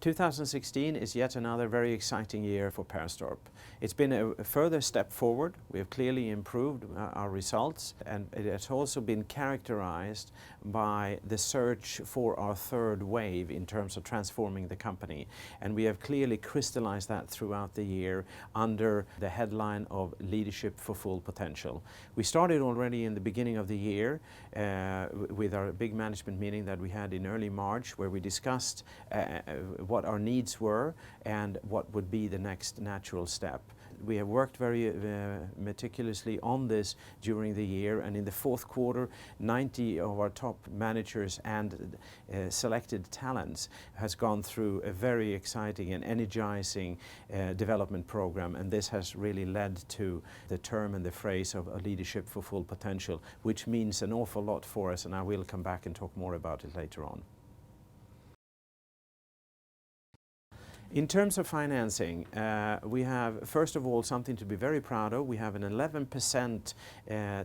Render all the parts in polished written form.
2016 is yet another very exciting year for Perstorp. It's been a further step forward. We have clearly improved our results, and it has also been characterized by the search for our third wave in terms of transforming the company. And we have clearly crystallized that throughout the year under the headline of Leadership for Full Potential. We started already in the beginning of the year with our big management meeting that we had in early March, where we discussed what our needs were and what would be the next natural step. We have worked very meticulously on this during the year, and in the fourth quarter 90 of our top managers and selected talents has gone through a very exciting and energizing development program, and this has really led to the term and the phrase of a leadership for full potential, which means an awful lot for us, and I will come back and talk more about it later on. In terms of financing, we have, first of all, something to be very proud of. We have an 11%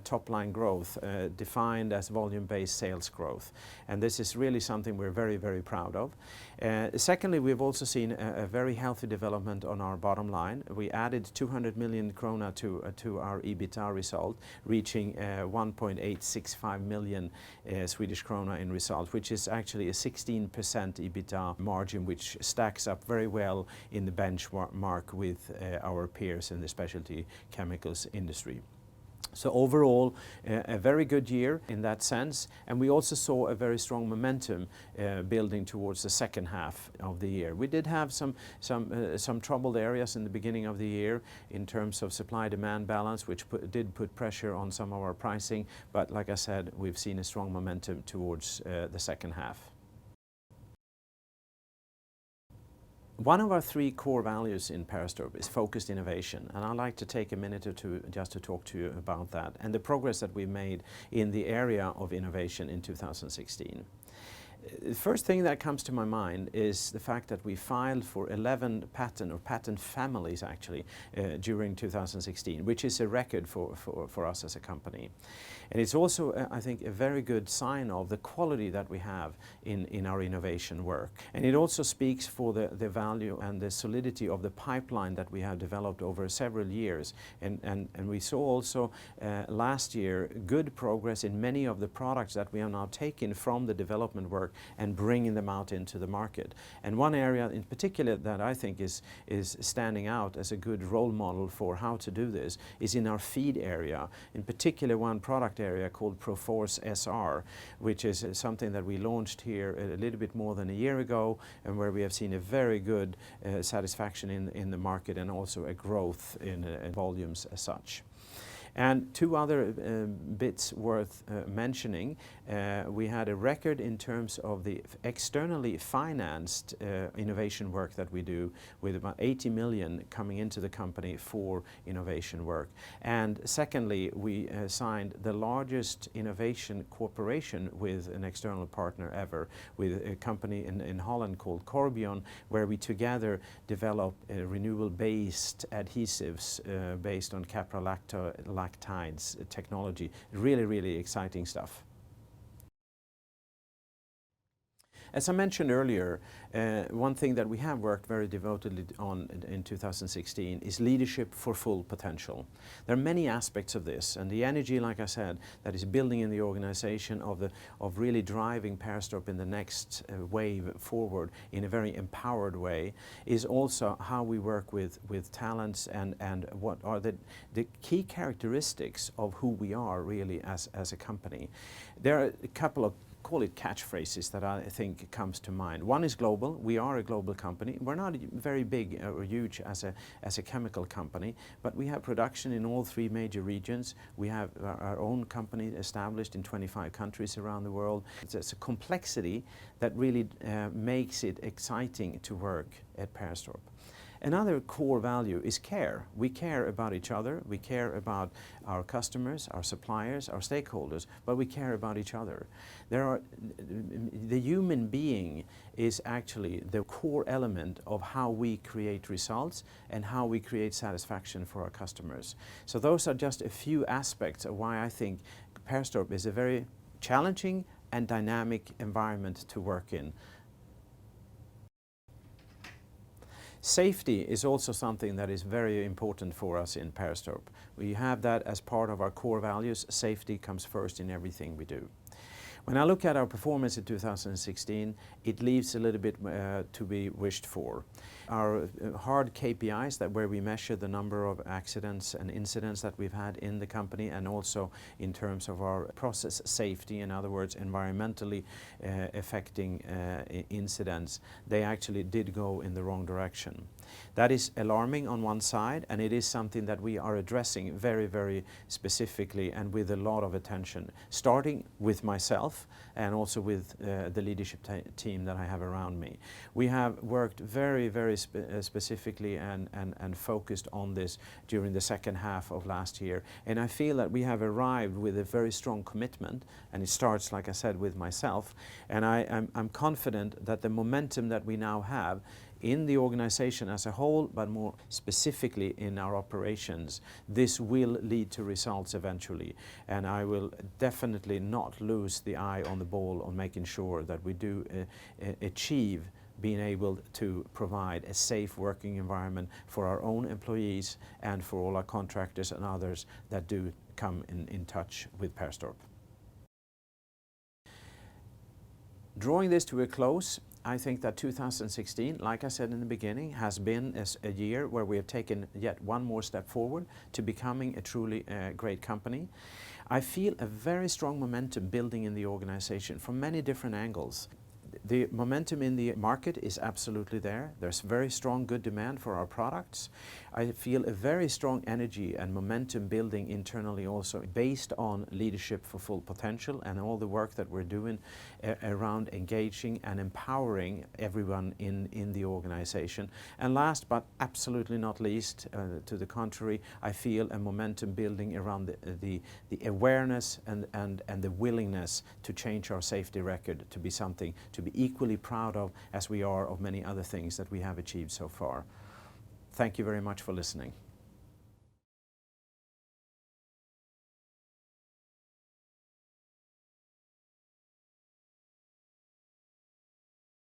top-line growth defined as volume-based sales growth. And this is really something we're very, very proud of. Secondly, we've also seen a very healthy development on our bottom line. We added 200 million krona to our EBITDA result, reaching 1.865 million Swedish krona in result, which is actually a 16% EBITDA margin, which stacks up very well in the benchmark with our peers in the specialty chemicals industry. So overall, a very good year in that sense, and we also saw a very strong momentum building towards the second half of the year. We did have some troubled areas in the beginning of the year in terms of supply-demand balance, which did put pressure on some of our pricing, but like I said, we've seen a strong momentum towards the second half. One of our three core values in Perstorp is focused innovation, and I'd like to take a minute or two just to talk to you about that and the progress that we made in the area of innovation in 2016. The first thing that comes to my mind is the fact that we filed for 11 patent families actually during 2016, which is a record for us as a company. And it's also, I think, a very good sign of the quality that we have in our innovation work. And it also speaks for the value and the solidity of the pipeline that we have developed over several years. And we saw also last year good progress in many of the products that we have now taken from the development work and bringing them out into the market. And one area in particular that I think is standing out as a good role model for how to do this is in our feed area. In particular, one product area called Proforce SR, which is something that we launched here a little bit more than a year ago, and where we have seen a very good satisfaction in the market and also a growth in volumes as such. And two other bits worth mentioning. We had a record in terms of the externally financed innovation work that we do, with about 80 million coming into the company for innovation work. And secondly, we signed the largest innovation cooperation with an external partner ever, with a company in Holland called Corbion, where we together developed renewable-based adhesives based on caprolactides technology. Really, really exciting stuff. As I mentioned earlier, one thing that we have worked very devotedly on in 2016 is leadership for full potential. There are many aspects of this, and the energy, like I said, that is building in the organization of really driving Perstorp in the next wave forward in a very empowered way is also how we work with talents and what are the key characteristics of who we are really as a company. There are a couple of, call it, catchphrases that I think comes to mind. One is global. We are a global company. We're not very big or huge as a chemical company, but we have production in all three major regions. We have our own company established in 25 countries around the world. It's a complexity that really makes it exciting to work at Perstorp. Another core value is care. We care about each other, we care about our customers, our suppliers, our stakeholders, but we care about each other. The human being is actually the core element of how we create results and how we create satisfaction for our customers. So those are just a few aspects of why I think Perstorp is a very challenging and dynamic environment to work in. Safety is also something that is very important for us in Perstorp. We have that as part of our core values. Safety comes first in everything we do. When I look at our performance in 2016, it leaves a little bit to be wished for. Our hard KPIs, that where we measure the number of accidents and incidents that we've had in the company, and also in terms of our process safety, in other words, environmentally affecting incidents, they actually did go in the wrong direction. That is alarming on one side, and it is something that we are addressing very, very specifically and with a lot of attention, starting with myself and also with the leadership team that I have around me. We have worked very, very specifically and focused on this during the second half of last year, and I feel that we have arrived with a very strong commitment, and it starts, like I said, with myself, and I'm confident that the momentum that we now have in the organization as a whole, but more specifically in our operations, this will lead to results eventually. And I will definitely not lose the eye on the ball on making sure that we do achieve being able to provide a safe working environment for our own employees and for all our contractors and others that do come in touch with Perstorp. Drawing this to a close, I think that 2016, like I said in the beginning, has been a year where we have taken yet one more step forward to becoming a truly great company. I feel a very strong momentum building in the organization from many different angles. The momentum in the market is absolutely there. There's very strong, good demand for our products. I feel a very strong energy and momentum building internally also, based on leadership for full potential and all the work that we're doing around engaging and empowering everyone in the organization. And last but absolutely not least, to the contrary, I feel a momentum building around the awareness and the willingness to change our safety record to be something to be equally proud of as we are of many other things that we have achieved so far. Thank you very much for listening.